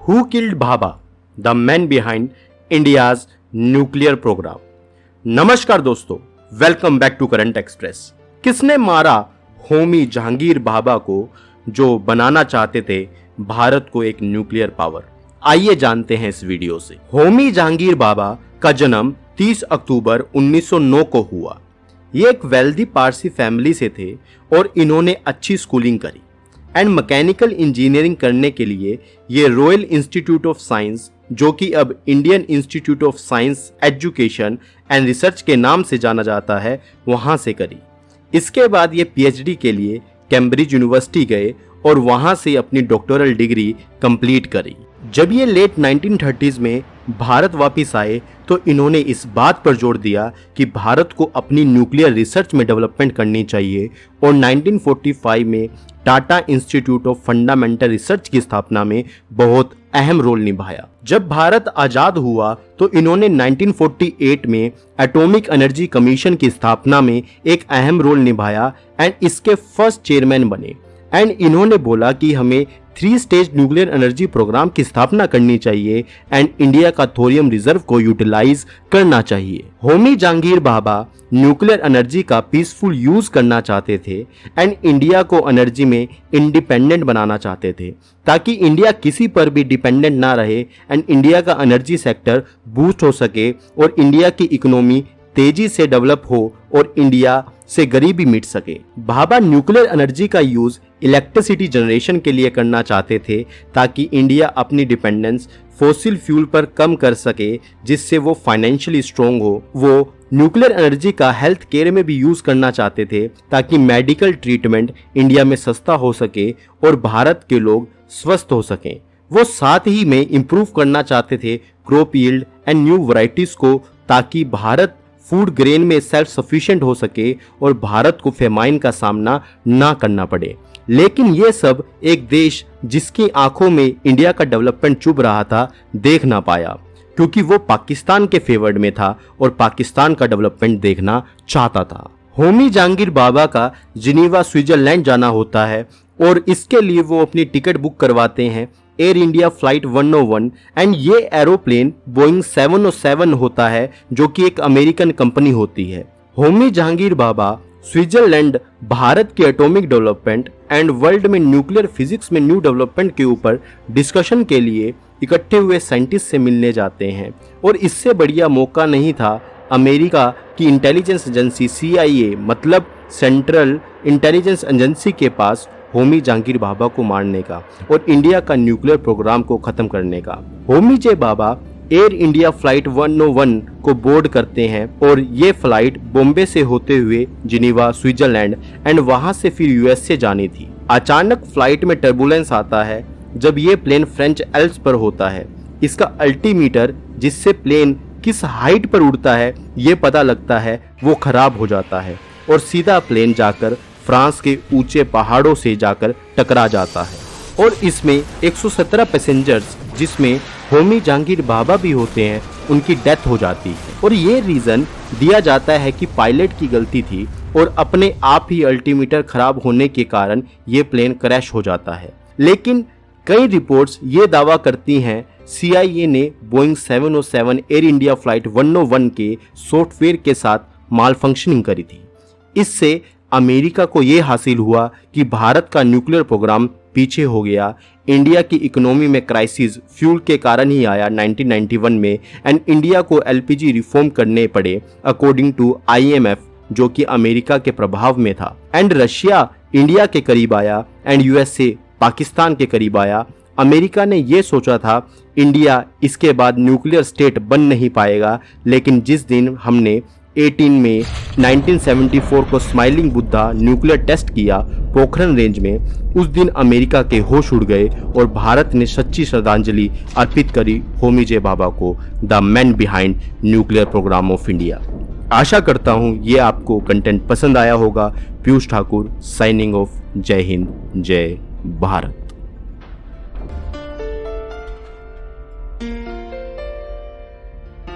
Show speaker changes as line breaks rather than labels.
Who killed Bhabha? The man behind India's nuclear program. नमस्कार दोस्तों, welcome back to Current Express. किसने मारा होमी जहांगीर भाभा को जो बनाना चाहते थे भारत को एक न्यूक्लियर पावर? आइए जानते हैं इस वीडियो से। होमी जहांगीर भाभा का जन्म 30 अक्टूबर 1909 को हुआ। ये एक वेल्दी पारसी फैमिली से थे और इन्होंने अच्छी स्कूलिंग करी एंड मैकेनिकल इंजीनियरिंग करने के लिए ये रॉयल इंस्टीट्यूट ऑफ साइंस, जो कि अब Indian institute of science education and research के नाम से जाना जाता है, वहां से करी। इसके बाद ये पीएचडी के लिए कैम्ब्रिज यूनिवर्सिटी गए और वहां से अपनी डॉक्टरल डिग्री कंप्लीट करी। जब ये लेट 1930s में भारत वापस आए तो इन्होंने इस बात पर जोर दिया कि भारत को अपनी न्यूक्लियर रिसर्च में डेवलपमेंट करनी चाहिए और 1945 में Tata institute of fundamental research की स्थापना में बहुत अहम रोल निभाया। जब भारत आजाद हुआ तो इन्होंने 1948 में एटॉमिक एनर्जी कमीशन की स्थापना में एक अहम रोल निभाया एंड इसके फर्स्ट चेयरमैन बने। एंड इन्होंने बोला कि हमें 3 स्टेज न्यूक्लियर एनर्जी प्रोग्राम की स्थापना करनी चाहिए एंड इंडिया का थोरियम रिजर्व को यूटिलाइज करना चाहिए। होमी जहांगीर भाभा न्यूक्लियर एनर्जी का पीसफुल यूज करना चाहते थे एंड इंडिया को एनर्जी में इंडिपेंडेंट बनाना चाहते थे ताकि इंडिया किसी पर भी डिपेंडेंट ना रहे एंड इंडिया का एनर्जी सेक्टर बूस्ट हो सके और इंडिया की इकोनॉमी तेजी से डेवलप हो और इंडिया से गरीबी मिट सके। भाभा न्यूक्लियर एनर्जी का यूज इलेक्ट्रिसिटी जनरेशन के लिए करना चाहते थे ताकि इंडिया अपनी डिपेंडेंस फॉसिल फ्यूल पर कम कर सके, जिससे वो फाइनेंशियली स्ट्रोंग हो। वो न्यूक्लियर एनर्जी का हेल्थ केयर में भी यूज करना चाहते थे ताकि मेडिकल ट्रीटमेंट इंडिया में सस्ता हो सके और भारत के लोग स्वस्थ हो सकें। वो साथ ही में इम्प्रूव करना चाहते थे crop yield and new varieties को ताकि भारत फूड ग्रेन में सेल्फ सफिशिएंट हो सके और भारत को फेमाइन का सामना ना करना पड़े। लेकिन ये सब एक देश जिसकी आंखों में इंडिया का डेवलपमेंट चुभ रहा था देख ना पाया, क्योंकि वो पाकिस्तान के फेवर्ड में था और पाकिस्तान का डेवलपमेंट देखना चाहता था। होमी जहांगीर भाभा का जिनीवा स्विट्जरलैंड जाना होता है और इसके लिए वो अपनी टिकट बुक करवाते हैं एयर इंडिया फ्लाइट 101 एंड ये एरोप्लेन बोइंग 707 होता है, जो कि एक अमेरिकन कंपनी होती है। होमी जहांगीर भाभा स्विट्जरलैंड भारत के एटॉमिक डेवलपमेंट एंड वर्ल्ड में न्यूक्लियर फिजिक्स में न्यू डेवलपमेंट के ऊपर डिस्कशन के लिए इकट्ठे हुए साइंटिस्ट से मिलने जाते हैं और इससे बढ़िया मौका नहीं था अमेरिका की इंटेलिजेंस एजेंसी CIA मतलब सेंट्रल इंटेलिजेंस एजेंसी के पास होमी जहांगीर भाभा को मारने का और इंडिया का न्यूक्लियर प्रोग्राम को खत्म करने का। Homi J Bhabha air India flight 101 को बोर्ड करते हैं और ये फ्लाइट बॉम्बे से होते हुए जिनीवा स्विट्जरलैंड एंड वहां से फिर USA जानी थी। अचानक फ्लाइट में टर्बुलेंस आता है जब ये प्लेन फ्रेंच एल्प्स पर होता है। इसका अल्टीमीटर, जिससे प्लेन किस हाइट पर उड़ता है ये पता लगता है, वो खराब हो जाता है और सीधा प्लेन जाकर फ्रांस के ऊंचे पहाड़ों से जाकर टकरा जाता है और इसमें 117 पैसेंजर्स, जिसमें होमी जहांगीर भाभा भी होते हैं, उनकी डेथ हो जाती है। और ये रीजन दिया जाता है कि पायलट की गलती थी और अपने आप ही अल्टीमीटर खराब होने के कारण ये प्लेन क्रैश हो जाता है। लेकिन कई रिपोर्ट्स ये दावा करती हैं CIA ने बोइंग 707 एयर इंडिया फ्लाइट 101 के सॉफ्टवेयर के साथ माल फंक्शनिंग करी थी। इससे अमेरिका को ये हासिल हुआ कि भारत का न्यूक्लियर प्रोग्राम पीछे हो गया। इंडिया की इकोनॉमी में क्राइसिस फ्यूल के कारण ही आया 1991 में एंड इंडिया को LPG रिफॉर्म करने पड़े अकॉर्डिंग टू IMF, जो कि अमेरिका के प्रभाव में था। एंड रशिया इंडिया के करीब आया एंड USA पाकिस्तान के करीब आया। अमेरिका ने यह सोचा था इंडिया इसके बाद न्यूक्लियर स्टेट बन नहीं पाएगा, लेकिन जिस दिन हमने 18 मई 1974 को स्माइलिंग बुद्धा न्यूक्लियर टेस्ट किया पोखरण रेंज में, उस दिन अमेरिका के होश उड़ गए और भारत ने सच्ची श्रद्धांजलि अर्पित करी होमी जे भाभा को, the man behind nuclear programme of India. आशा करता हूँ ये आपको कंटेंट पसंद आया होगा। Piyush Thakur signing off. जय हिंद, जय भारत।